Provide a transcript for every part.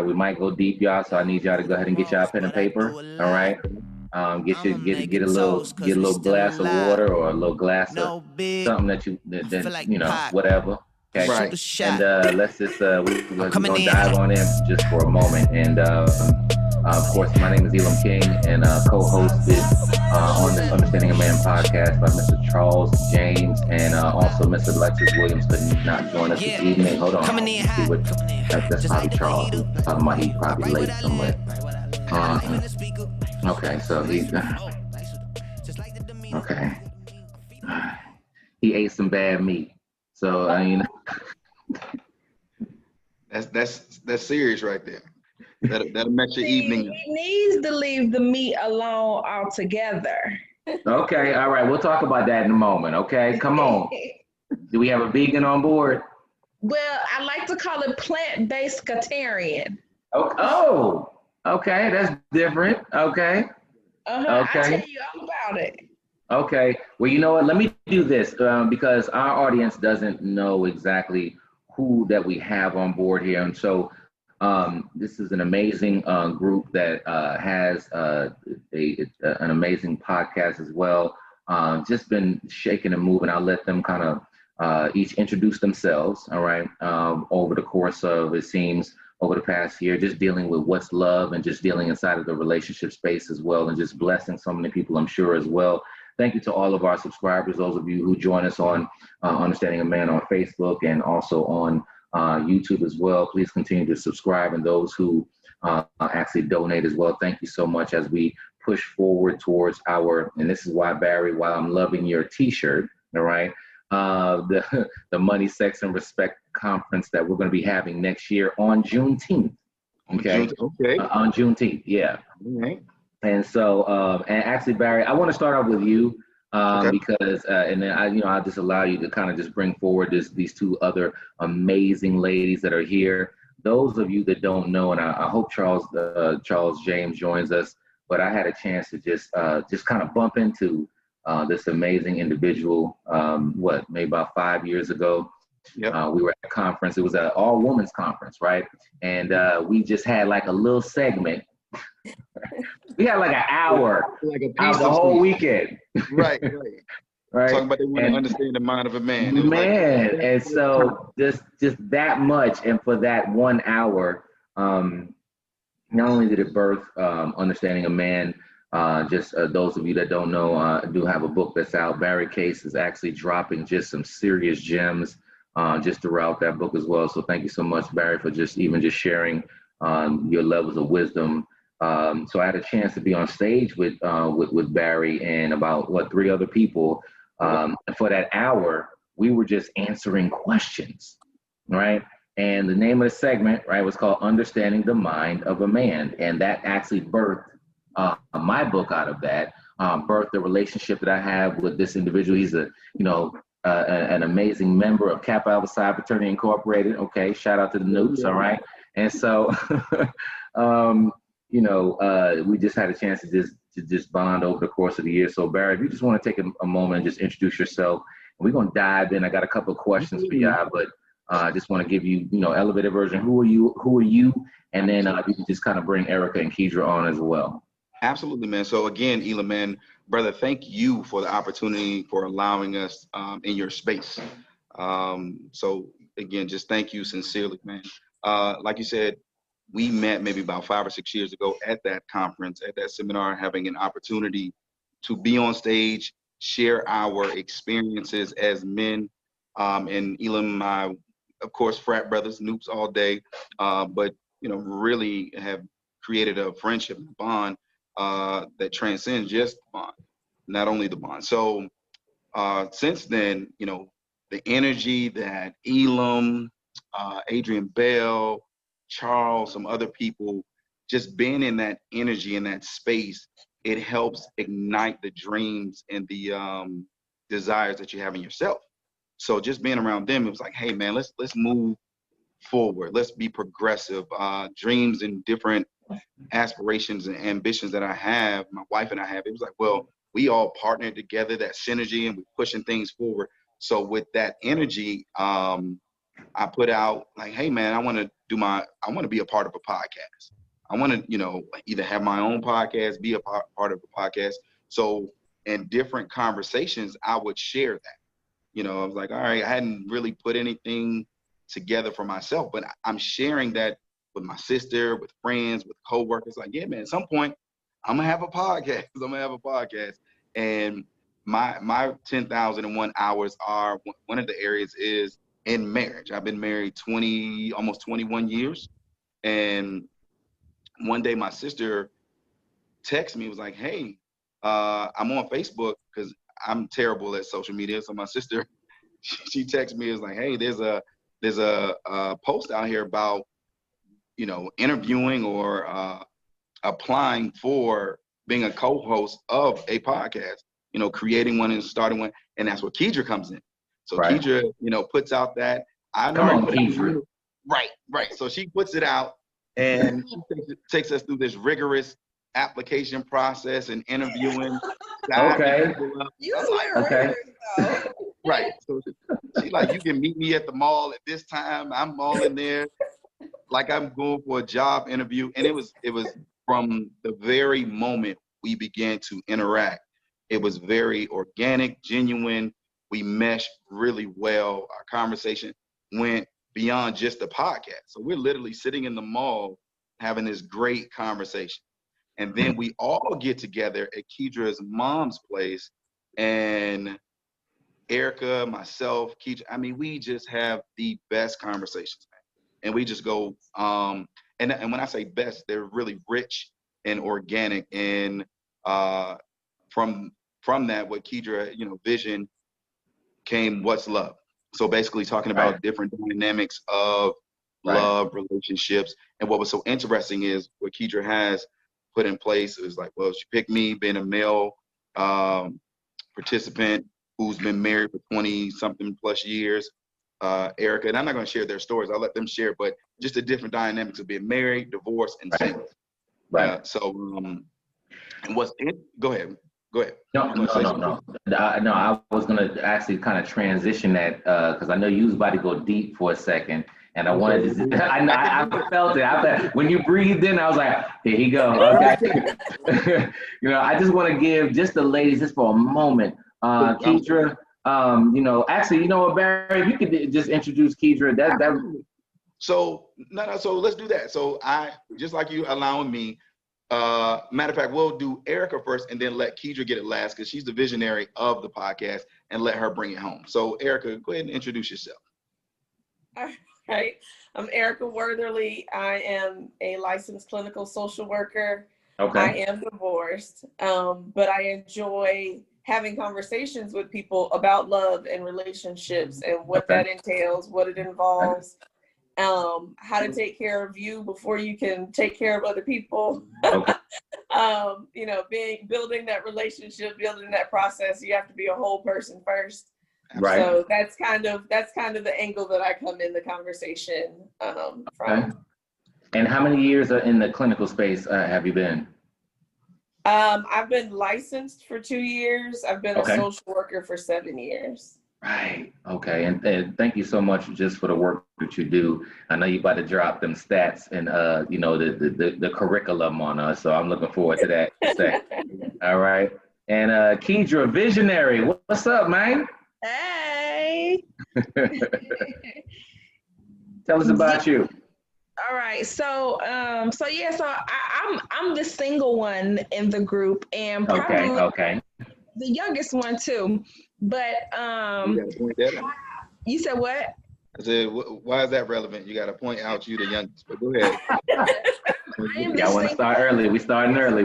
We might go deep, y'all. So I need y'all to go ahead and get y'all pen and paper. All right. Get a little glass of water or a little glass of something that whatever. Okay. Right. And let's just we're gonna dive on in just for a moment. And of course, my name is Elam King, and co-hosted on this Understanding a Man podcast by Mr. Charles James, and also Mr. Lexus Williams could not join us this evening. Hold on, let's see what that's probably Charles. He's talking about he's probably late somewhere. Okay, so he's okay. He ate some bad meat, so I mean. That's serious right there. That'll make your evening. He needs to leave the meat alone altogether. Okay, all right. We'll talk about that in a moment. Okay, come on. Do we have a vegan on board? Well, I like to call it plant-based Catarian. Oh, okay, that's different. Okay. Okay. I'll tell you all about it. Okay. Well, you know what? Let me do this because our audience doesn't know exactly who that we have on board here, and so this is an amazing group that has an amazing podcast as well. Just been shaking and moving. I'll let them kind of each introduce themselves. All right. Over the course of, it seems, over the past year, just dealing with what's love and just dealing inside of the relationship space as well, and just blessing so many people, I'm sure, as well. Thank you to all of our subscribers, those of you who join us on Understanding a Man on Facebook and also on YouTube as well. Please continue to subscribe, and those who actually donate as well. Thank you so much as we push forward towards our, and this is why, Barry, while I'm loving your t-shirt, all right, the Money, Sex, and Respect conference that we're going to be having next year on Juneteenth. Okay. On Juneteenth, yeah. All right. And so, and actually, Barry, I want to start off with you because, and then I'll just allow you to kind of just bring forward these two other amazing ladies that are here. Those of you that don't know, and I hope Charles James joins us, but I had a chance to just kind of bump into this amazing individual, maybe about 5 years ago. Yep. We were at a conference. It was an all-women's conference, right? And we just had like a little segment. We had like an hour out of the whole weekend. Right. Talking about they want to understand the mind of a man. And so just that much, and for that 1 hour, not only did it birth Understanding a Man, those of you that don't know, I do have a book that's out. Barry Case is actually dropping just some serious gems just throughout that book as well. So thank you so much, Barry, for just sharing your levels of wisdom. So I had a chance to be on stage with Barry and about 3 other people. And for that hour, we were just answering questions, right? And the name of the segment, right, was called Understanding the Mind of a Man. And that actually birthed my book out of that, birthed the relationship that I have with this individual. He's an amazing member of Kappa Alpha Psi Fraternity Incorporated. Okay, shout out to the Newts, all right? And so, we just had a chance to just bond over the course of the year. So Barry, if you just want to take a moment and just introduce yourself, we're going to dive in. I got a couple of questions for you, but I just want to give you, elevator version. Who are you? And then you can just kind of bring Erica and Kedra on as well. Absolutely, man. So again, Elam, man, brother, thank you for the opportunity for allowing us in your space. So again, just thank you sincerely, man. Like you said, we met maybe about 5 or 6 years ago at that conference, at that seminar, having an opportunity to be on stage, share our experiences as men. And Elam and I, of course, frat brothers, Noops all day, but really have created a friendship bond that transcends just the bond, not only the bond. So since then, the energy that Elam, Adrian Bell, Charles, some other people, just being in that energy, in that space, it helps ignite the dreams and the desires that you have in yourself. So just being around them, it was like, hey man, let's move forward. Let's be progressive. Dreams and different aspirations and ambitions that I have, my wife and I have, it was like, well, we all partnered together, that synergy, and we're pushing things forward. So with that energy, I put out like, hey man, I want to be a part of a podcast. I want to, either have my own podcast, be a part of a podcast. So in different conversations, I would share that. I was like, all right, I hadn't really put anything together for myself, but I'm sharing that with my sister, with friends, with coworkers. Like, yeah, man, at some point I'm gonna have a podcast. And my 10,001 hours are, one of the areas is in marriage. I've been married almost 21 years. And one day my sister texted me, was like, hey, I'm on Facebook, because I'm terrible at social media. So my sister, she texted me, was like, hey, there's a post out here about, interviewing or applying for being a co-host of a podcast, creating one and starting one. And that's where Kedra comes in. So Right. Kedra, puts out that. Come on, Kedra. Right. So she puts it out, and she takes us through this rigorous application process and interviewing. Okay. Okay. Right. So she like, you can meet me at the mall at this time. I'm all in there, like I'm going for a job interview. And it was from the very moment we began to interact, it was very organic, genuine. We meshed really well. Our conversation went beyond just the podcast. So we're literally sitting in the mall having this great conversation. And then we all get together at Kedra's mom's place, and Erica, myself, Kedra, we just have the best conversations, man. And we just go, and when I say best, they're really rich and organic. And from that, what Kedra, vision came, What's Love? So basically talking about different dynamics of love, relationships. And what was so interesting is what Kedra has put in place is like, well, she picked me, being a male participant who's been married for 20 something plus years, Erica, and I'm not going to share their stories. I'll let them share, but just the different dynamics of being married, divorced, and single. Right. Go ahead. No. I was gonna actually kind of transition that because I know you was about to go deep for a second, and I wanted to. I felt it. When you breathed in, I was like, "Here he go." Okay. I just want to give just the ladies just for a moment, Kedra. Actually, Barry, if you could just introduce Kedra. So let's do that. So I, just like you allowing me. Matter of fact, we'll do Erica first and then let Kedra get it last, because she's the visionary of the podcast, and let her bring it home. So Erica, go ahead and introduce yourself. All right. I'm Erica Wortherly. I am a licensed clinical social worker. Okay. I am divorced, but I enjoy having conversations with people about love and relationships and what that entails, what it involves. How to take care of you before you can take care of other people. Okay. Building that relationship, building that process, you have to be a whole person first. Right. So that's kind of the angle that I come in the conversation from. Okay. And how many years in the clinical space have you been? I've been licensed for 2 years. I've been a social worker for 7 years. Right. Okay. And thank you so much just for the work that you do. I know you're about to drop them stats and the curriculum on us. So I'm looking forward to that. All right. And Kedra, visionary, what's up, man? Hey. Tell us about you. All right. So I'm the single one in the group, and probably the youngest one too. But you gotta point that out. You said what? I said, why is that relevant? You got to point out you the youngest. But go ahead. I want to start early. We starting early.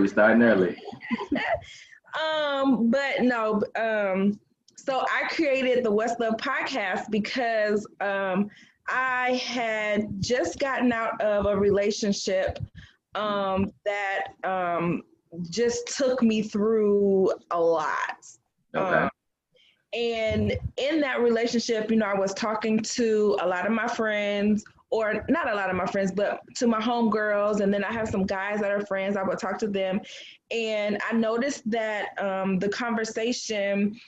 But no. So I created the What's Love podcast because I had just gotten out of a relationship that just took me through a lot. Okay. And in that relationship, I was talking to a lot of my friends, or not a lot of my friends, but to my homegirls. And then I have some guys that are friends. I would talk to them. And I noticed that the conversation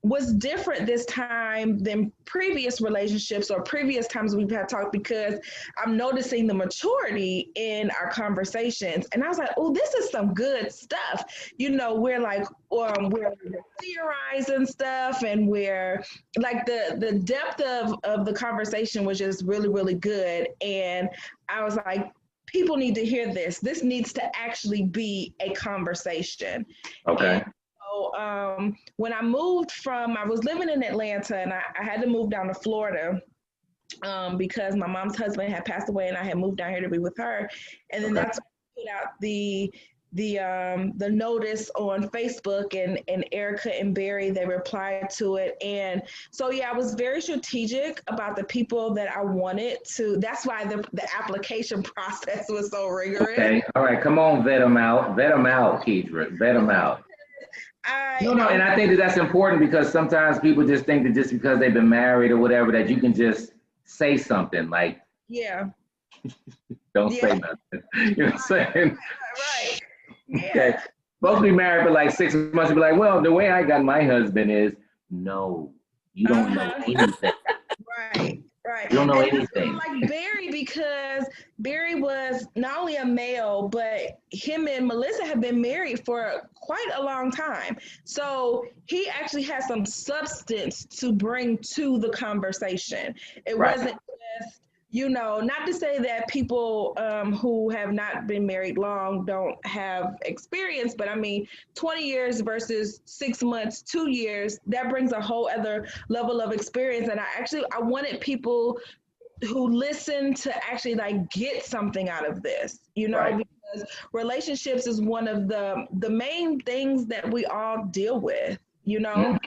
was different this time than previous relationships or previous times we've had talked, because I'm noticing the maturity in our conversations. And I was like, oh, this is some good stuff. You know, we're like, we're theorizing stuff, and we're like, the depth of the conversation was just really, really good. And I was like, people need to hear this. This needs to actually be a conversation. Okay. And so when I was living in Atlanta, and I had to move down to Florida because my mom's husband had passed away, and I had moved down here to be with her. And then that's when I put out the notice on Facebook, and Erica and Barry, they replied to it. And so, yeah, I was very strategic about the people that I wanted to. That's why the application process was so rigorous. Okay. All right. Come on, vet them out. Vet them out, Keidra. Vet them out. No, and I think that's important, because sometimes people just think that just because they've been married or whatever, that you can just say something like, yeah, don't say nothing. You know what I'm saying? right. Yeah. Okay. Supposed to be married for like 6 months and be like, well, the way I got my husband is, no, you don't know anything. Right. You don't know and anything. Like Barry, because Barry was not only a male, but him and Melissa have been married for quite a long time. So he actually has some substance to bring to the conversation. It wasn't just, you know, not to say that people who have not been married long don't have experience, but I mean, 20 years versus 6 months, 2 years, that brings a whole other level of experience. And I wanted people who listen to actually like get something out of this, you know, because relationships is one of the main things that we all deal with, you know.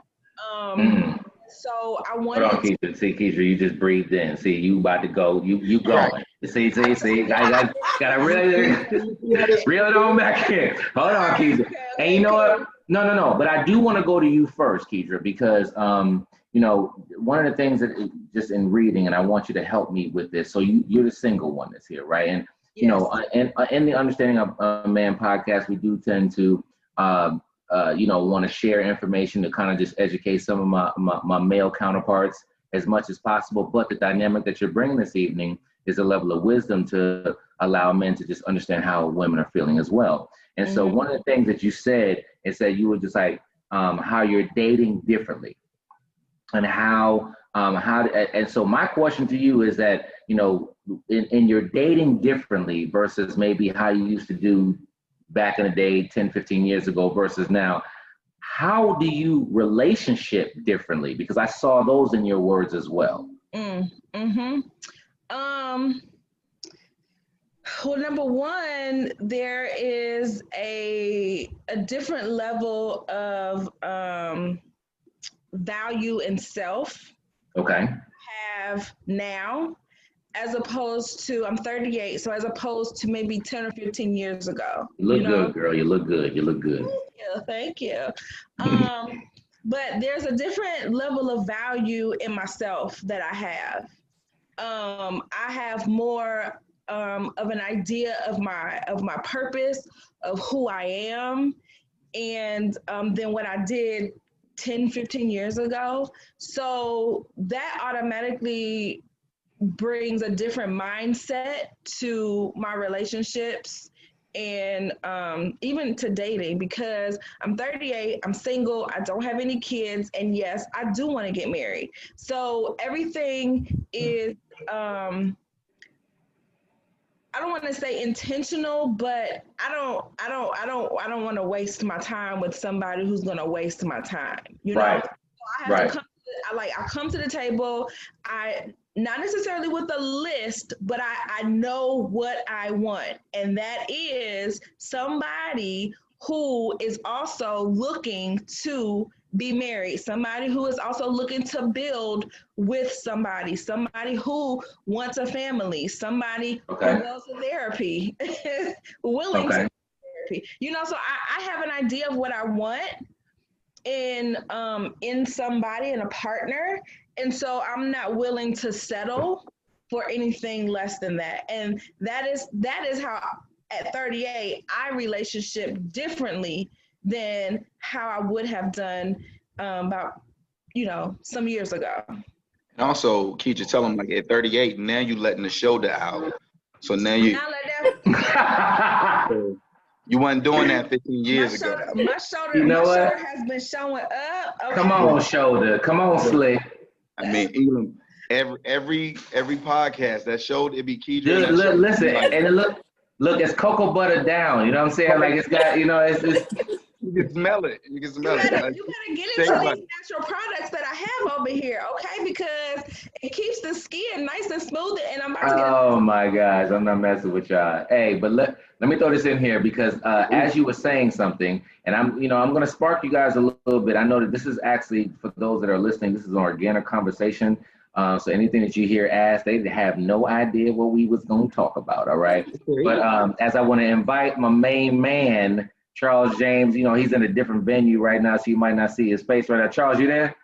So I wanted. Hold on, Keisha. See, Keisha, you just breathed in. See, you about to go. You going. See. I gotta really reel it on back here. Hold on, Keisha. And you know what? No. But I do want to go to you first, Keisha, because you know, one of the things that just in reading, and I want you to help me with this. So you're the single one that's here, right? And you know, in the Understanding a Man podcast, we do tend to you know, want to share information to kind of just educate some of my male counterparts as much as possible. But the dynamic that you're bringing this evening is a level of wisdom to allow men to just understand how women are feeling as well. And so one of the things that you said is that you were just like, how you're dating differently, and and so my question to you is that, you know, in your dating differently versus maybe how you used to do back in the day, 10, 15 years ago versus now, how do you relationship differently? Because I saw those in your words as well. Well, number one, there is a different level of value in self. Okay. Have now, as opposed to, I'm 38, so as opposed to maybe 10 or 15 years ago. You look good, girl. You look good. You look good. Thank you. But there's a different level of value in myself that I have. I have more of an idea of my purpose, of who I am, and than what I did 10, 15 years ago. So that automatically brings a different mindset to my relationships, and even to dating, because I'm 38, I'm single, I don't have any kids, and yes, I do want to get married. So everything is I don't want to say intentional, but I don't want to waste my time with somebody who's going to waste my time. You know, so I have to come to the table. Not necessarily with a list, but I know what I want, and that is somebody who is also looking to be married, somebody who is also looking to build with somebody who wants a family, somebody who goes to therapy, willing to go to therapy. You know, so I have an idea of what I want in somebody, in a partner, and so I'm not willing to settle for anything less than that. And that is how at 38 I relationship differently than how I would have done about some years ago. And also, Keisha, tell them like at 38, now you letting the shoulder out. So now you Now let that, you wasn't doing that 15 years ago. my shoulder You know what? shoulder has been showing up. Okay. Come on, shoulder. Come on, Slick. I mean, Elam, every podcast that showed it be Keisha. Dude, listen, and it look, it's cocoa butter down. You know what I'm saying? Like it's got, it's you can smell it. You can smell You it. gotta get into these natural products that I have over here, okay? Because it keeps the skin nice and smooth, and I'm about to get. Oh my gosh, I'm not messing with y'all. Hey, but let me throw this in here because as you were saying something, and I'm gonna spark you guys a little bit. I know that this is actually, for those that are listening, this is an organic conversation. So anything that you hear asked, they have no idea what we was gonna talk about. All right. But as I want to invite my main man, Charles James, he's in a different venue right now, so you might not see his face right now. Charles, you there?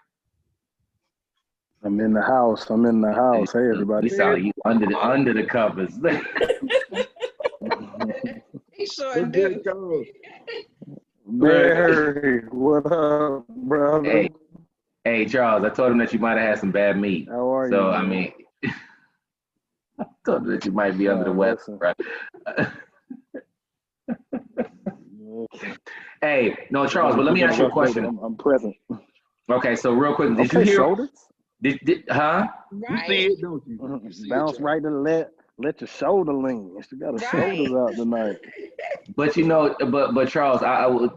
I'm in the house. Hey, everybody. You sound like you under the covers. He sure do. Barry, what up, brother? Hey, Charles, I told him that you might have had some bad meat. How are you? So, I mean, I told him that you might be under the weather, right? Hey, no, Charles, but let me ask you a question. I'm present. Okay, so real quick, did you hear? Shoulders? Right. You see it, don't you? You see Bounce it, right to let your shoulder lean. She got her shoulders out tonight. But but Charles,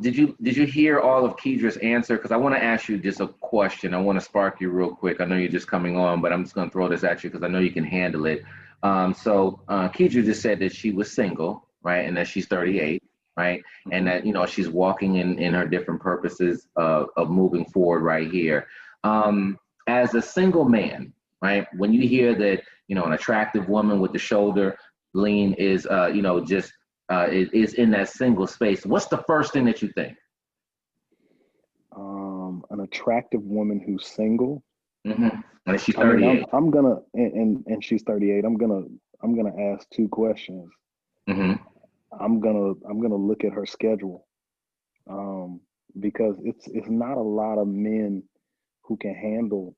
did you hear all of Keedra's answer? Because I want to ask you just a question. I want to spark you real quick. I know you're just coming on, but I'm just going to throw this at you because I know you can handle it. So Keedra just said that she was single, right, and that she's 38. Right. And that, she's walking in her different purposes of moving forward right here. As a single man, right, when you hear that, an attractive woman with the shoulder lean is, is in that single space, what's the first thing that you think? An attractive woman who's single. Mm-hmm. And she's 38. I'm gonna, and she's 38. I'm gonna ask two questions. Mm-hmm. I'm gonna look at her schedule, because it's not a lot of men who can handle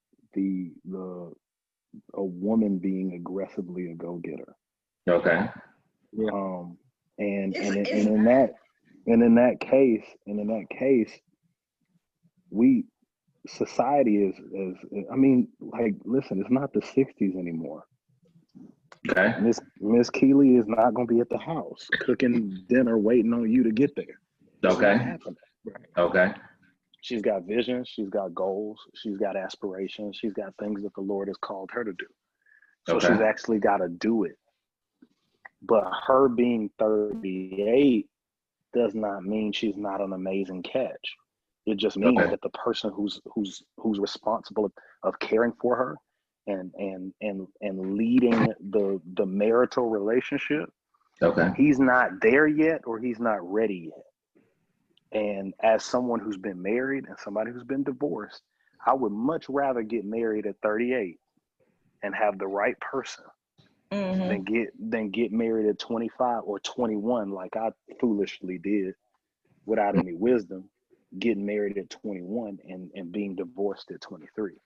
a woman being aggressively a go-getter. Okay. Yeah. And in that case, society is listen, it's not the 60s anymore. Okay. Miss Keeley is not going to be at the house cooking dinner, waiting on you to get there. Okay. Okay. She's got vision. She's got goals. She's got aspirations. She's got things that the Lord has called her to do. So she's actually got to do it. But her being 38 does not mean she's not an amazing catch. It just means that the person who's responsible of caring for her and leading the marital relationship, he's not there yet, or he's not ready yet. And as someone who's been married and somebody who's been divorced, I would much rather get married at 38 and have the right person than get married at 25 or 21, like I foolishly did without any wisdom, getting married at 21 and being divorced at 23.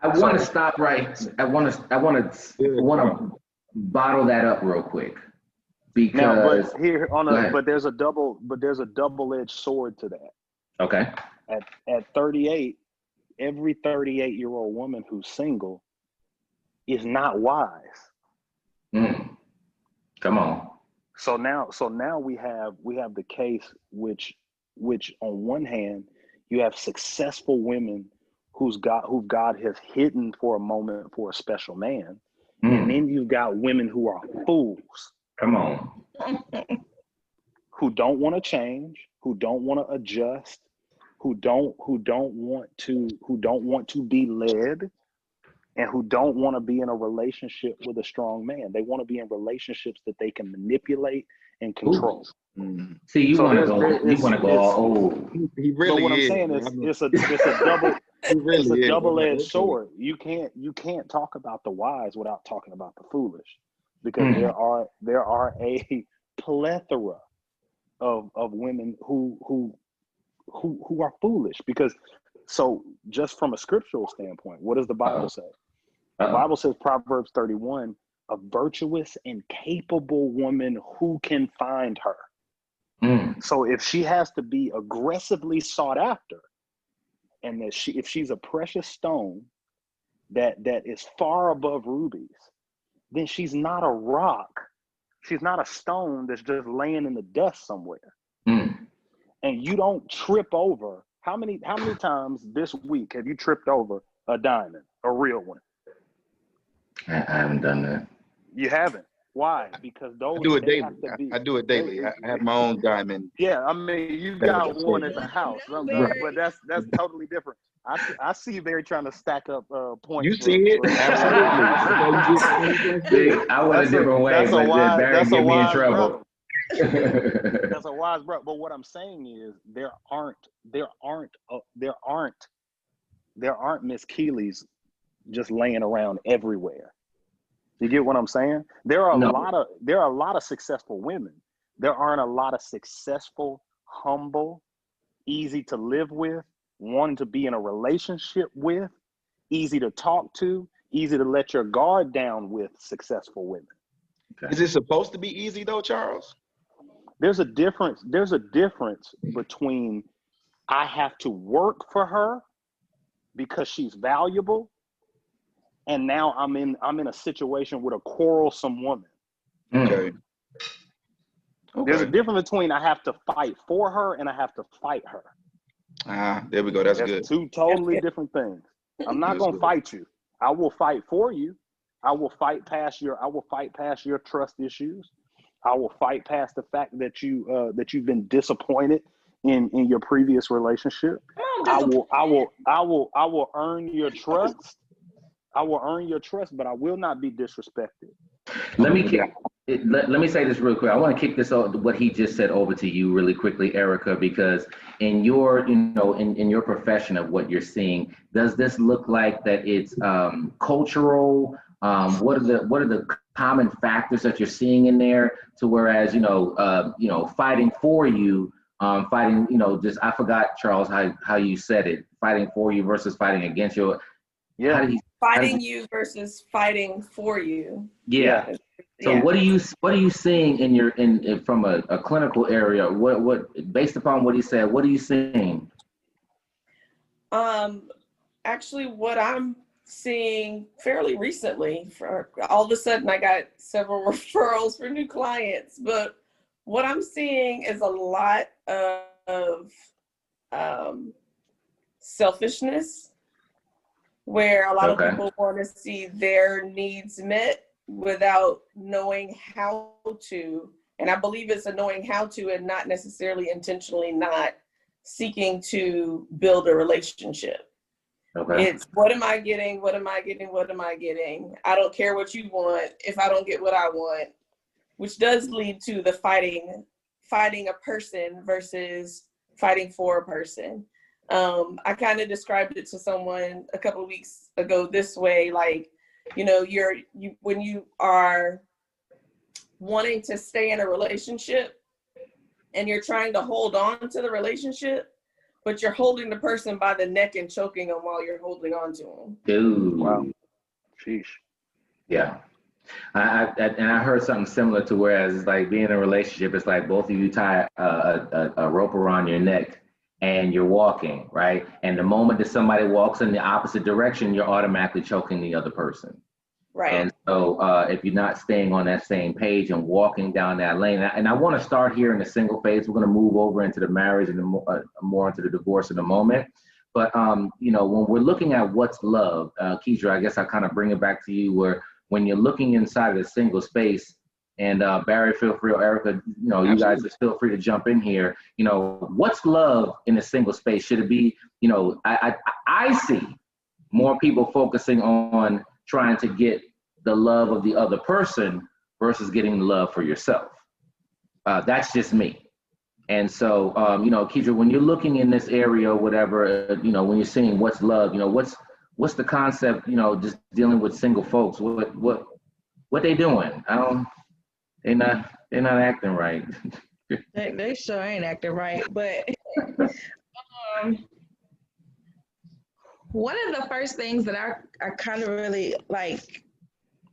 I want to stop right. I want to bottle that up real quick, because but there's a double-edged sword to that. Okay. At 38, every 38-year-old woman who's single is not wise. Come on. So now we have the case which on one hand you have successful women who God has hidden for a moment for a special man, and then you've got women who are fools. Come on. Who don't want to change, who don't want to adjust, who don't want to be led, and who don't want to be in a relationship with a strong man. They want to be in relationships that they can manipulate and control. See, you want to go all old. He really what is. I'm saying is it's a double-edged sword. You can't talk about the wise without talking about the foolish, because there are a plethora of women who are foolish, because So just from a scriptural standpoint, what does the Bible say? The Bible says, Proverbs 31, a virtuous and capable woman, who can find her? So if she has to be aggressively sought after, and that if she's a precious stone that is far above rubies, then she's not a rock. She's not a stone that's just laying in the dust somewhere. And you don't trip over. How many times this week have you tripped over a diamond, a real one? I haven't done that. You haven't. Why? Because those I do it daily. have to be, I do it daily. I have my own diamond. Yeah, I mean, you got one at the house, Right. but that's totally different. I see Barry trying to stack up points. You see it? See, I went a different way, but Barry get me in trouble. That's a wise brother. But what I'm saying is there aren't Miss Keeley's just laying around everywhere. You get what I'm saying? There are a lot of successful women. There aren't a lot of successful, humble, easy to live with, one to be in a relationship with, easy to talk to, easy to let your guard down with successful women. Okay. Is it supposed to be easy though, Charles? There's a difference between I have to work for her because she's valuable, and now I'm in a situation with a quarrelsome woman. Okay. There's a difference between I have to fight for her and I have to fight her. There we go. That's good. Two totally different things. I'm not going to fight you. I will fight for you. I will fight past your trust issues. I will fight past the fact that you've been disappointed in your previous relationship. I will earn your trust. I will earn your trust, but I will not be disrespected. Let me say this real quick. I want to kick this what he just said over to you really quickly, Erica, because in your in your profession of what you're seeing, does this look like that it's cultural? What are the common factors that you're seeing in there to whereas fighting for you, fighting just I forgot, Charles, how you said it, fighting for you versus fighting against you. Yeah. Fighting you versus fighting for you. Yeah. So what are you seeing in from a clinical area? What based upon what he said, what are you seeing? Actually, what I'm seeing fairly recently, for all of a sudden I got several referrals for new clients, but what I'm seeing is a lot of selfishness, where a lot of people want to see their needs met without knowing how to. And I believe it's a knowing how to and not necessarily intentionally not seeking to build a relationship. Okay. It's what am I getting? What am I getting? What am I getting? I don't care what you want if I don't get what I want, which does lead to the fighting a person versus fighting for a person. I kind of described it to someone a couple of weeks ago this way, like, when you are wanting to stay in a relationship and you're trying to hold on to the relationship, but you're holding the person by the neck and choking them while you're holding on to them. Dude. Wow. Sheesh. Yeah. I heard something similar to whereas it's like being in a relationship, it's like both of you tie a rope around your neck and you're walking, right? And the moment that somebody walks in the opposite direction, you're automatically choking the other person. Right. And so if you're not staying on that same page and walking down that lane, and I want to start here in the single phase, we're going to move over into the marriage and more into the divorce in a moment. But, when we're looking at what's love, Keidra, I guess I'll kind of bring it back to you where when you're looking inside of the single space, and Barry, feel free, or Erica, you guys just feel free to jump in here. What's love in a single space? Should it be, I see more people focusing on trying to get the love of the other person versus getting the love for yourself. That's just me. And so, Keidra, when you're looking in this area, whatever, when you're seeing what's love, what's the concept, just dealing with single folks, what they doing? They're not acting right. They sure ain't acting right, but One of the first things that I kind of really like,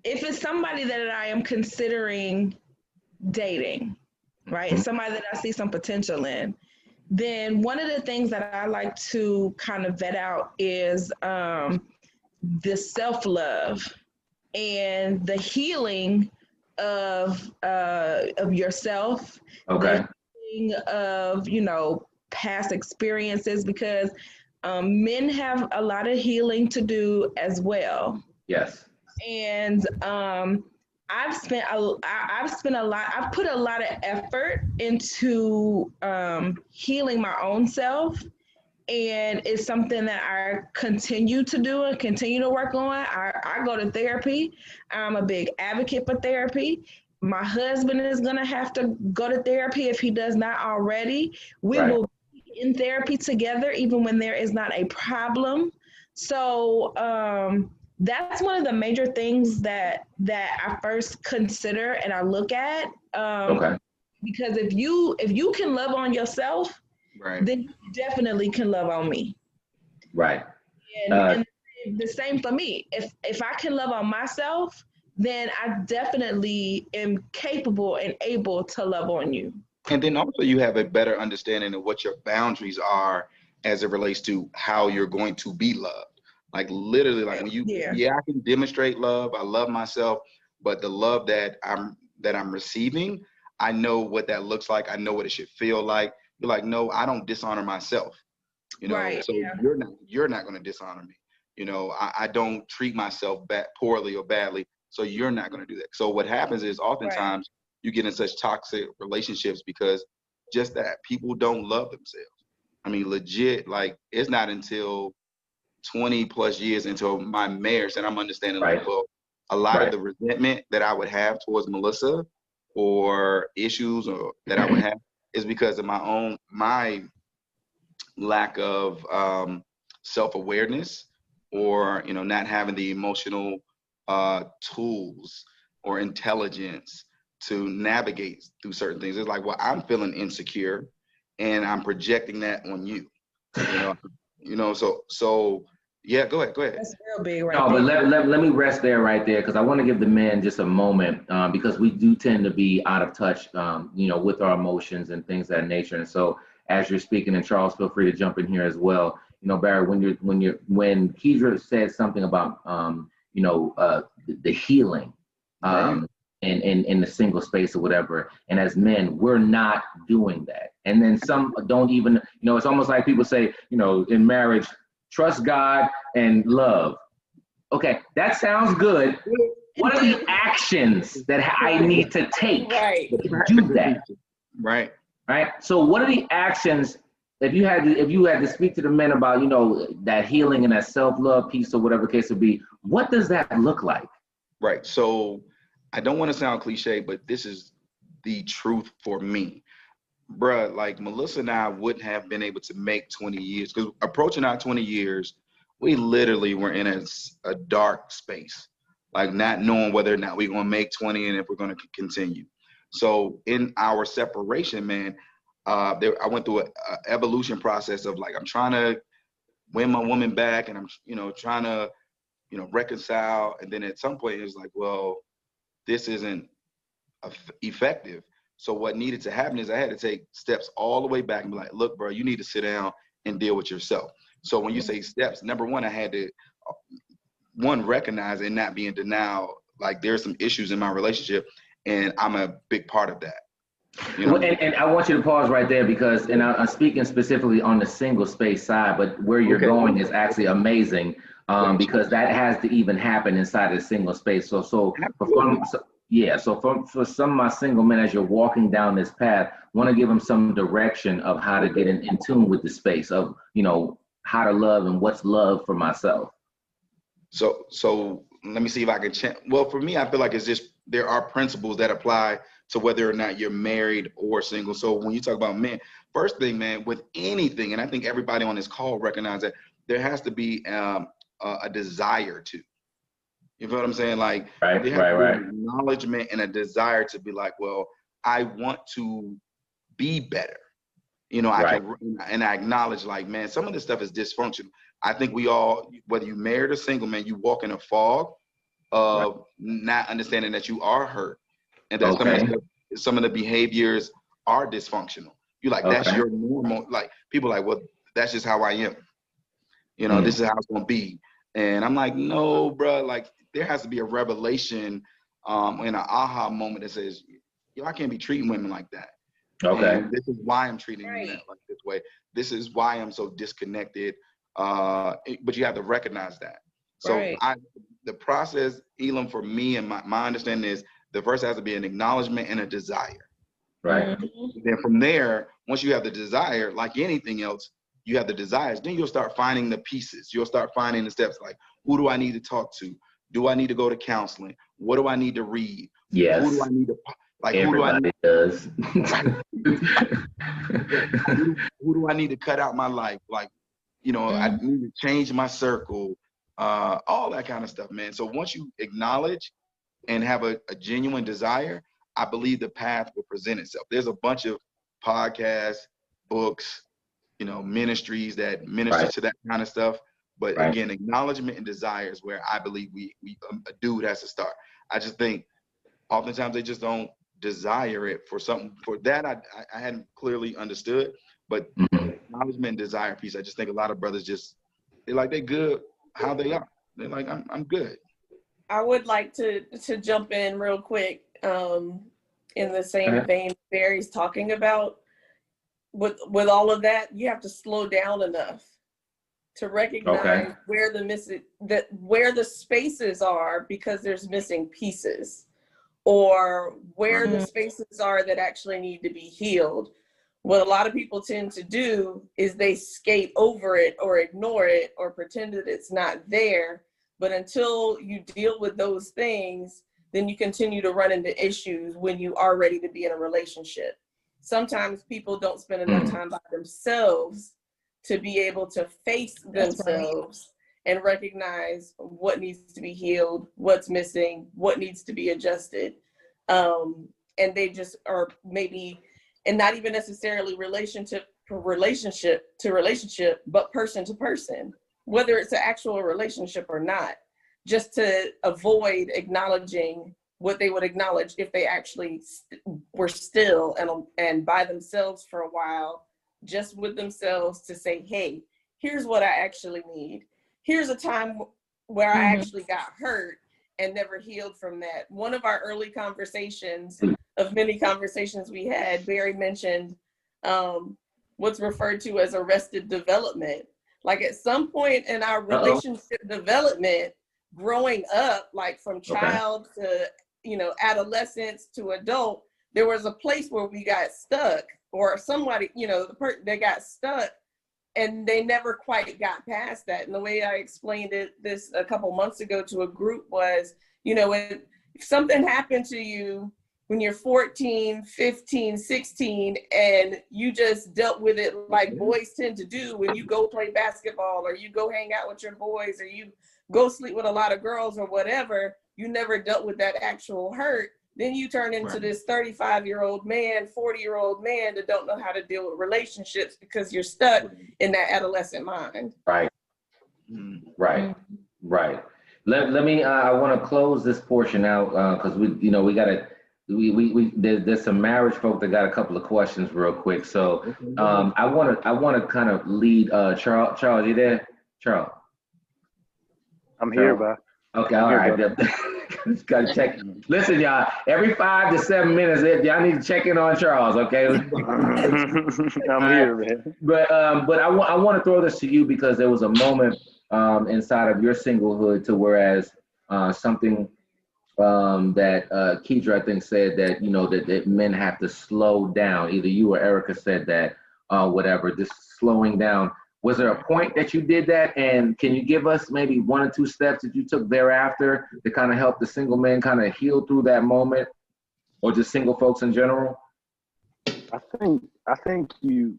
if it's somebody that I am considering dating, right? It's somebody that I see some potential in, then one of the things that I like to kind of vet out is the self-love and the healing of yourself, Okay. the healing of, you know, past experiences, because men have a lot of healing to do as well. Yes. And I've put a lot of effort into healing my own self, and it's something that I continue to do and continue to work on. I go to therapy. I'm a big advocate for therapy. My husband is gonna have to go to therapy if he does not already. We Right. will be in therapy together even when there is not a problem. So that's one of the major things that I first consider and I look at. Okay. Because if you can love on yourself, Right. then you definitely can love on me. Right. And the same for me. If I can love on myself, then I definitely am capable and able to love on you. And then also you have a better understanding of what your boundaries are as it relates to how you're going to be loved. Like literally, like when you, yeah, I can demonstrate love. I love myself, but the love that I'm receiving, I know what that looks like. I know what it should feel like. You're like, no, I don't dishonor myself. You know, Right, so yeah. you're not going to dishonor me. You know, I don't treat myself poorly or badly, so you're not going to do that. So what happens is oftentimes you get in such toxic relationships because just that people don't love themselves. I mean, legit, like it's not until 20 plus years into my marriage that I'm understanding like, well, a lot of the resentment that I would have towards Melissa or issues or that I would have is because of my lack of self-awareness, or you know, not having the emotional tools or intelligence to navigate through certain things. It's like, well, I'm feeling insecure and I'm projecting that on you. So yeah, go ahead. That's real big right No, there. but let me rest there right there, because I want to give the men just a moment, because we do tend to be out of touch, with our emotions and things of that nature. And so as you're speaking, and Charles, feel free to jump in here as well. You know, Barry, when Kedra said something about, the healing, in the single space or whatever, and as men, we're not doing that. And then some don't even, it's almost like people say, in marriage, trust God and love. Okay, that sounds good. What are the actions that I need to take to do that? Right. So what are the actions, if you had to speak to the men about, that healing and that self-love piece or whatever case would be, what does that look like? Right. So I don't want to sound cliche, but this is the truth for me. Bruh, like Melissa and I wouldn't have been able to make 20 years, because approaching our 20 years, we literally were in a dark space, like not knowing whether or not we're going to make 20 and if we're going to continue. So in our separation, man, I went through an evolution process of like, I'm trying to win my woman back, and I'm, trying to, reconcile. And then at some point it's like, well, this isn't effective. So what needed to happen is I had to take steps all the way back and be like, look, bro, you need to sit down and deal with yourself. So when you say steps, number one, I had to, recognize and not be in denial, like there's some issues in my relationship and I'm a big part of that. And I want you to pause right there, because, and I'm speaking specifically on the single space side, but where you're going is actually amazing, because that has to even happen inside of the single space. So for some of my single men, as you're walking down this path, want to give them some direction of how to get in tune with the space of, how to love and what's love for myself. So let me see if I can well, for me, I feel like it's just, there are principles that apply to whether or not you're married or single. So when you talk about men, first thing, man, with anything, and I think everybody on this call recognize that there has to be a desire to. You feel what I'm saying? Like, there has to be an acknowledgement and a desire to be like, well, I want to be better. You know, I acknowledge, like, man, some of this stuff is dysfunctional. I think we all, whether you married or single, man, you walk in a fog of not understanding that you are hurt, and that some of the behaviors are dysfunctional. You're like, that's your normal. Like, people are like, well, that's just how I am. You know, this is how it's gonna be. And I'm like, no, bro. Like, there has to be a revelation, and an aha moment that says, yo, I can't be treating women like that. And this is why I'm treating you like this way. This is why I'm so disconnected. But you have to recognize that. So the process, Elam, for me and my understanding is the first has to be an acknowledgement and a desire. Right. Then from there, once you have the desire, like anything else, you have the desires, then you'll start finding the pieces. You'll start finding the steps, like, who do I need to talk to? Do I need to go to counseling? What do I need to read? Yes. Who do I need to, like, everybody does. Who do I need to cut out my life? Like, you know, I need to change my circle, all that kind of stuff, man. So once you acknowledge and have a genuine desire, I believe the path will present itself. There's a bunch of podcasts, books, you know, ministries that minister to that kind of stuff. But again, acknowledgement and desire is where I believe a dude has to start. I just think oftentimes they just don't desire it for something. For that, I hadn't clearly understood. But acknowledgement and desire piece, I just think a lot of brothers they're good how they are. They're like, I'm good. I would like to jump in real quick, in the same vein Barry's talking about. With all of that, you have to slow down enough to recognize where the spaces are, because there's missing pieces, or where the spaces are that actually need to be healed. What a lot of people tend to do is they skate over it or ignore it or pretend that it's not there. But until you deal with those things, then you continue to run into issues when you are ready to be in a relationship. Sometimes people don't spend enough time by themselves to be able to face themselves and recognize what needs to be healed, what's missing, what needs to be adjusted. And they just are maybe, and not even necessarily relationship to relationship, but person to person, whether it's an actual relationship or not, just to avoid acknowledging what they would acknowledge if they actually were still and by themselves for a while, just with themselves, to say, hey, here's what I actually need. Here's a time where I actually got hurt and never healed from that. One of our early conversations, of many conversations we had, Barry mentioned what's referred to as arrested development. Like, at some point in our relationship development, growing up, like from child to, you know, adolescence to adult, there was a place where we got stuck, or somebody, you know, they got stuck and they never quite got past that. And the way I explained this a couple months ago to a group was, you know, if something happened to you when you're 14, 15, 16, and you just dealt with it like boys tend to do when you go play basketball, or you go hang out with your boys, or you go sleep with a lot of girls or whatever, you never dealt with that actual hurt. Then you turn into this 35-year-old man, 40-year-old man that don't know how to deal with relationships because you're stuck in that adolescent mind. Right. Let me, I want to close this portion out because we gotta, there's some marriage folk that got a couple of questions real quick. So I want to kind of lead Charles, you there? Charles? I'm here, bro. Okay, all right. Just gotta check. Listen, y'all, every 5 to 7 minutes, y'all need to check in on Charles, okay? I'm here, man. But I want to throw this to you because there was a moment inside of your singlehood to whereas something that Keidra, I think, said that, you know, that men have to slow down. Either you or Erica said that, whatever, just slowing down. Was there a point that you did that? And can you give us maybe 1 or 2 steps that you took thereafter to kind of help the single men kind of heal through that moment, or just single folks in general? I think you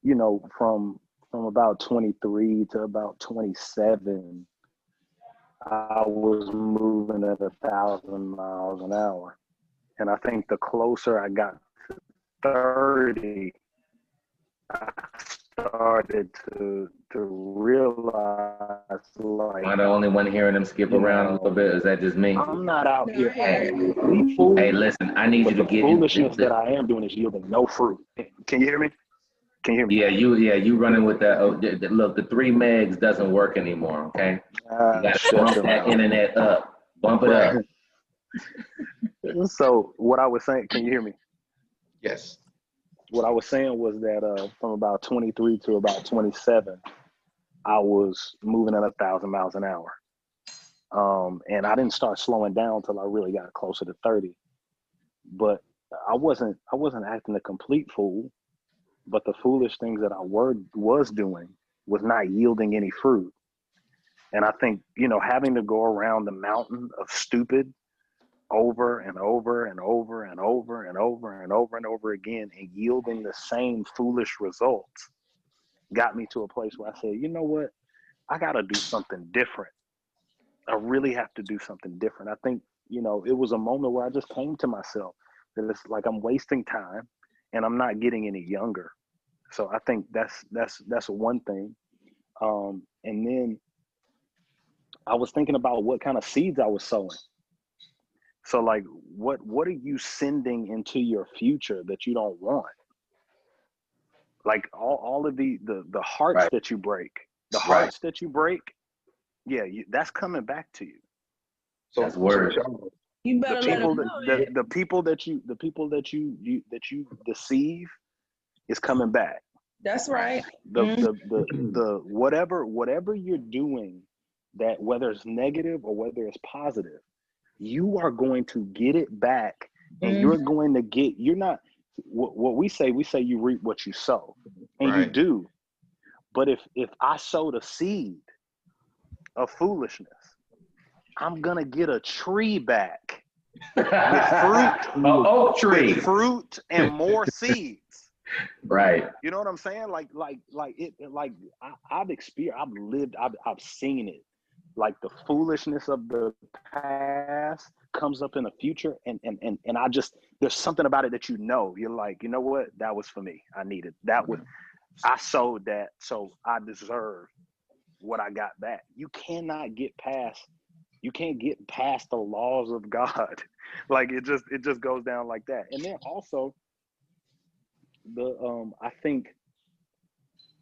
know, from about 23 to about 27, I was moving at 1,000 miles an hour. And I think the closer I got to 30, I started to realize, like, Am I the only one hearing them skip around a little bit? Is that just me? I'm not out here Hey, actively fool, hey, listen, I need but you to the get foolishness that I am doing is yielding no fruit. Can you hear me? Can you hear me? you running with that. Oh, look, the 3 megs doesn't work anymore, okay? You got to Shut bump your that mouth. internet up. Bump it up. So what I was saying, can you hear me? Yes. What I was saying was that from about 23 to about 27, I was moving at 1,000 miles an hour. And I didn't start slowing down until I really got closer to 30. But I wasn't acting a complete fool, but the foolish things that I was doing was not yielding any fruit. And I think, having to go around the mountain of stupid over and over and over and over and over and over and over again and yielding the same foolish results got me to a place where I said, you know what? I got to do something different. I really have to do something different. I think, it was a moment where I just came to myself that it's like I'm wasting time and I'm not getting any younger. So I think that's one thing. And then I was thinking about what kind of seeds I was sowing. So like, what are you sending into your future that you don't want? Like all of the hearts that you break, that you break, yeah, that's coming back to you. So that's word. You better let them know the people that you deceive is coming back. That's right. The whatever you're doing, that whether it's negative or whether it's positive, you are going to get it back, and you're going to get. You're not what we say you reap what you sow, and you do. But if I sowed a seed of foolishness, I'm gonna get a tree back with fruit, an oak tree, with fruit and more seeds. Right. You know what I'm saying? I've experienced, I've seen it. Like the foolishness of the past comes up in the future, and I just, there's something about it that you're like, you know what, that was for me. I needed that. I sowed that, so I deserve what I got back. You can't get past the laws of God. Like it just goes down like that. And then also I think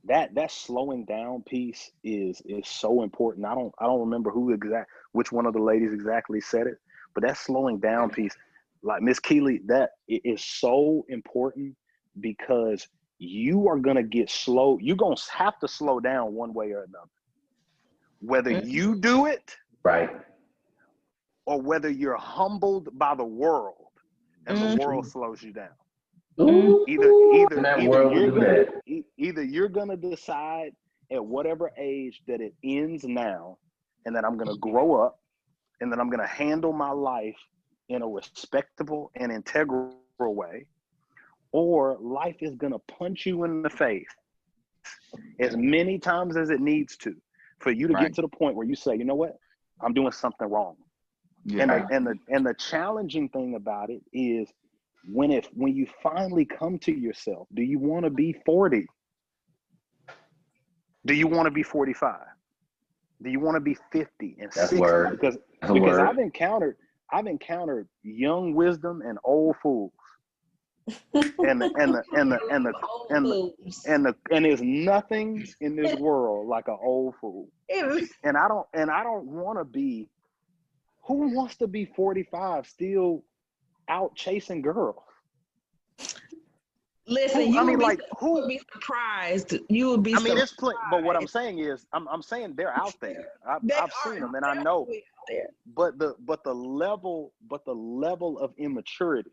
that slowing down piece is so important. I don't remember which one of the ladies exactly said it, but that slowing down piece, like Miss Keeley, that is so important, because you are gonna get slow. You're gonna have to slow down one way or another, whether you do it, right, or whether you're humbled by the world and the world slows you down. Either you're gonna decide at whatever age that it ends now, and that I'm gonna grow up, and that I'm gonna handle my life in a respectable and integral way, or life is gonna punch you in the face as many times as it needs to for you to get to the point where you say, you know what, I'm doing something wrong. Yeah. And the challenging thing about it is when you finally come to yourself, do you want to be 40? Do you want to be 45? Do you want to be 50 and 60? Because I've encountered young wisdom and old fools. And there's nothing in this world like an old fool. And I don't want to be. Who wants to be 45 still out chasing girls? Listen, you would be surprised. You would be. I mean, it's but what I'm saying is, I'm saying they're out there. I've seen them, and I know. But the level of immaturity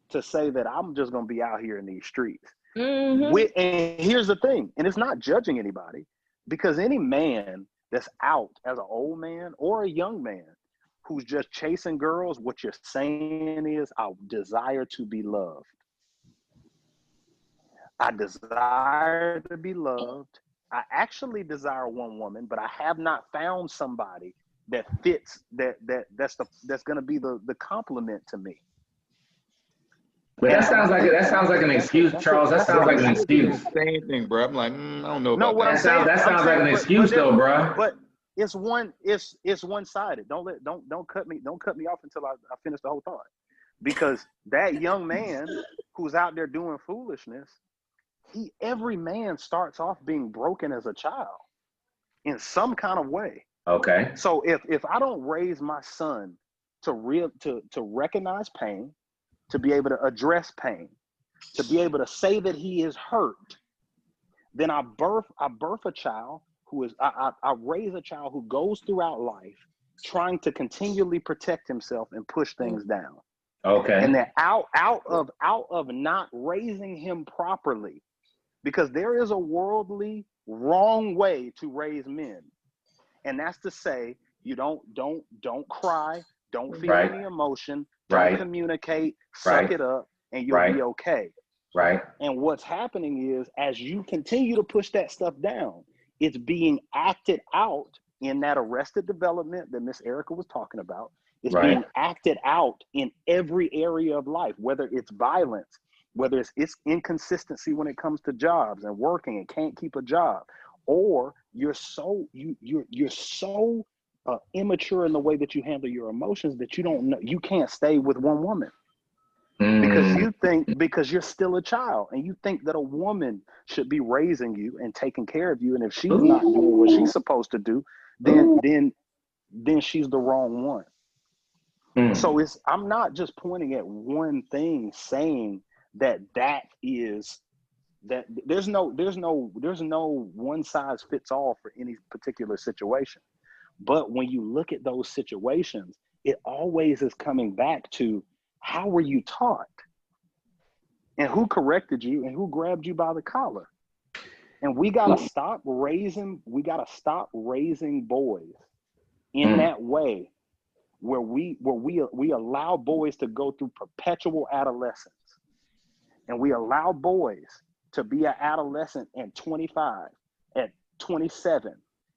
to say that I'm just gonna be out here in these streets. And here's the thing, and it's not judging anybody, because any man that's out as an old man or a young man who's just chasing girls, what you're saying is, I desire to be loved. I desire to be loved. I actually desire one woman, but I have not found somebody that fits that's going to be the complement to me. But that sounds like an excuse, Charles. That sounds like an excuse. Same thing, bro. I'm like, I don't know No, about what that. I'm saying, That sounds like an excuse, though, bro. But it's one-sided. Don't cut me off until I finish the whole thought. Because that young man who's out there doing foolishness, every man starts off being broken as a child in some kind of way. Okay. So if I don't raise my son to recognize pain, to be able to address pain, to be able to say that he is hurt, then I birth a child I raise a child who goes throughout life trying to continually protect himself and push things down. Okay. And then out of not raising him properly, because there is a worldly wrong way to raise men. And that's to say, you don't cry, don't feel any emotion, don't communicate, suck it up, and you'll be okay. Right. And what's happening is, as you continue to push that stuff down, it's being acted out in that arrested development that Miss Erica was talking about. It's being acted out in every area of life, whether it's violence, whether it's inconsistency when it comes to jobs and working and can't keep a job, or you're so immature in the way that you handle your emotions that you can't stay with one woman. Because you're still a child and you think that a woman should be raising you and taking care of you, and if she's not doing what she's supposed to do, then she's the wrong one. So I'm not just pointing at one thing saying that is that there's no one size fits all for any particular situation. But when you look at those situations, it always is coming back to, how were you taught? And who corrected you and who grabbed you by the collar? And we gotta stop raising boys in that way, where we allow boys to go through perpetual adolescence. And we allow boys to be an adolescent at 25, at 27,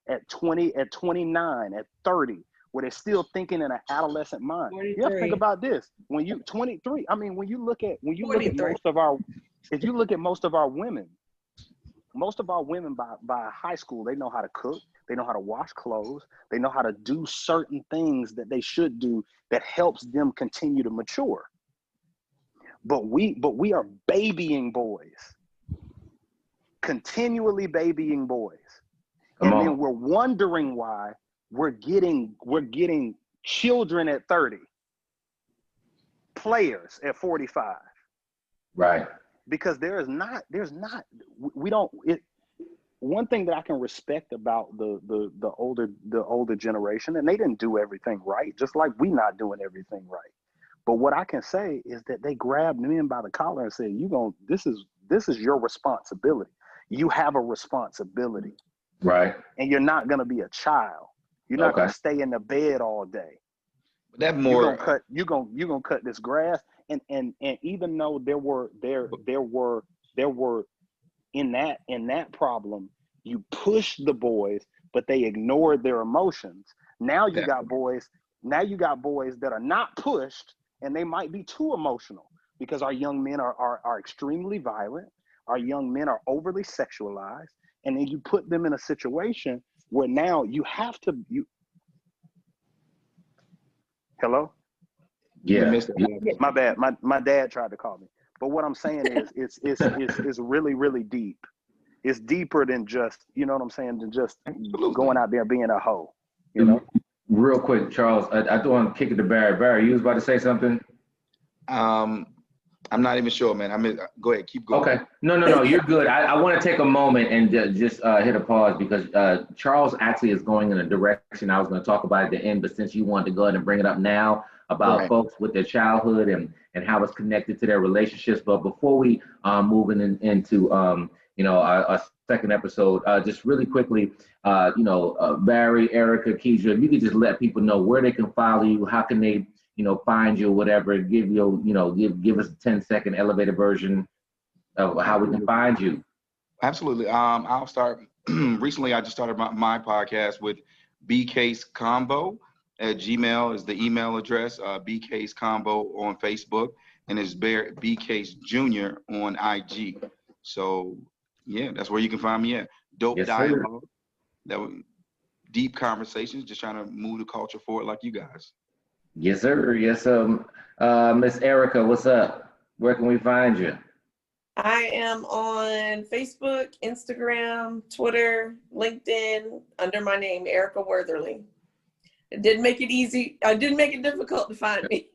at 20, at 29, at 30, where they're still thinking in an adolescent mind. 43. You have to think about this. When you 23, I mean, when you look at most of our women by high school, they know how to cook, they know how to wash clothes, they know how to do certain things that they should do that helps them continue to mature. But we are babying boys, continually babying boys. Then we're wondering why we're getting children at 30, players at 45. Right. Because one thing that I can respect about the older generation, and they didn't do everything right, just like we not doing everything right. But what I can say is that they grabbed men by the collar and said, this is your responsibility. You have a responsibility. Right. And you're not gonna be a child. You're not gonna stay in the bed all day. That more you're gonna cut this grass. And even though there were in that problem, you pushed the boys, but they ignored their emotions. Now you got boys that are not pushed, and they might be too emotional, because our young men are extremely violent. Our young men are overly sexualized. And then you put them in a situation where now you have to, hello? Yeah. My bad. My dad tried to call me. But what I'm saying is it's really, really deep. It's deeper than just, you know what I'm saying, than just going out there being a hoe, you know? Real quick, Charles, I don't want to kick it to Barry. Barry, you was about to say something? I'm not even sure, man. Go ahead, keep going. Okay. No, you're good. I want to take a moment and just hit a pause, because Charles actually is going in a direction I was going to talk about at the end, but since you wanted to go ahead and bring it up now about folks with their childhood and how it's connected to their relationships. But before we move into our second episode, just really quickly, Barry, Erica, Keisha, if you could just let people know where they can follow you, how can they find you, whatever, give us a 10-second elevator version of how we can find you. Absolutely. I'll start. Recently, I just started my podcast with BCase Combo at Gmail is the email address, BCase Combo on Facebook. and it's B Case Jr. on IG. So yeah, that's where you can find me at. Dope Yes, dialogue, deep conversations, just trying to move the culture forward like you guys. Yes, sir. Yes, Miss Erica, what's up? Where can we find you? I am on Facebook, Instagram, Twitter, LinkedIn under my name, Erica Wortherly. It didn't make it easy. I didn't make it difficult to find me.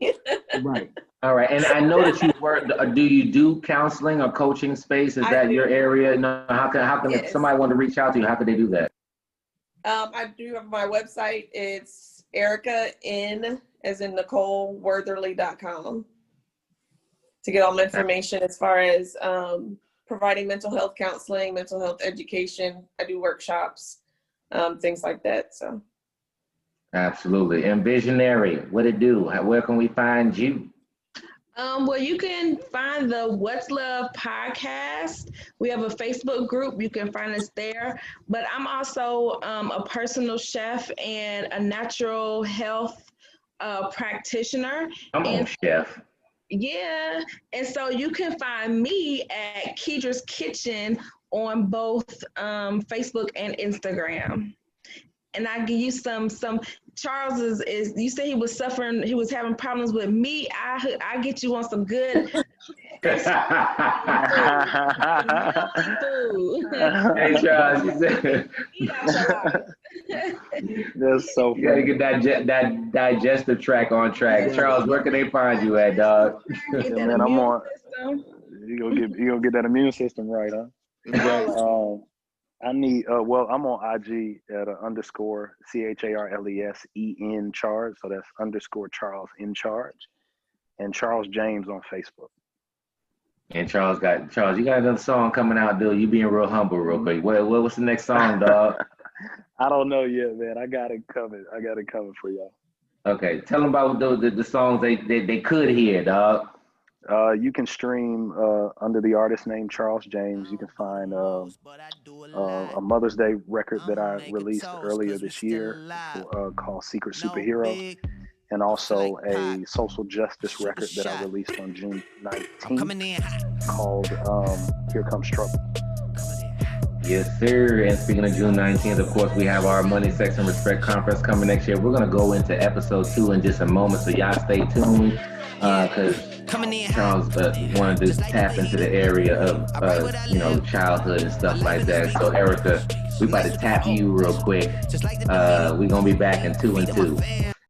Right. All right. And I know that you work. Do you do counseling or coaching space? Is that your area? No. How can Yes. If somebody want to reach out to you? How can they do that? I do have my website. It's Erica N as in Nicole Wortherly.com to get all my information as far as providing mental health counseling, mental health education. I do workshops, things like that. So. Absolutely. And Visionary, what it do? Where can we find you? Well, you can find the What's Love podcast. We have a Facebook group. You can find us there. But I'm also a personal chef and a natural health practitioner. Come on, chef. Yeah. And so you can find me at Kedra's Kitchen on both Facebook and Instagram. And I give you some Charles is you say he was having problems with meat. I get you on some good food. Hey, Charles, you said that's so funny. You gotta get that digestive track on track. Charles, where can they find you at, dog? Man, I'm on. You gonna get that immune system right, huh? I need, I'm on IG at _ CHARLESEN charge. So that's _ Charles in charge, and Charles James on Facebook. And Charles, you got another song coming out, dude. You being real humble real quick. What's the next song, dog? I don't know yet, man. I got it covered for y'all. Okay. Tell them about the songs they could hear, dog. You can stream under the artist name Charles James. You can find a Mother's Day record that I released earlier this year called Secret Superhero, and also a social justice record that I released on June 19th called Here Comes Trouble. Yes, sir. And speaking of June 19th, of course, we have our Money, Sex, and Respect conference coming next year. We're going to go into episode 2 in just a moment, so y'all stay tuned because Charles wanted to tap into the area of childhood and stuff like that. So Erica, we about to tap you real quick. We're going to be back in 2 and 2.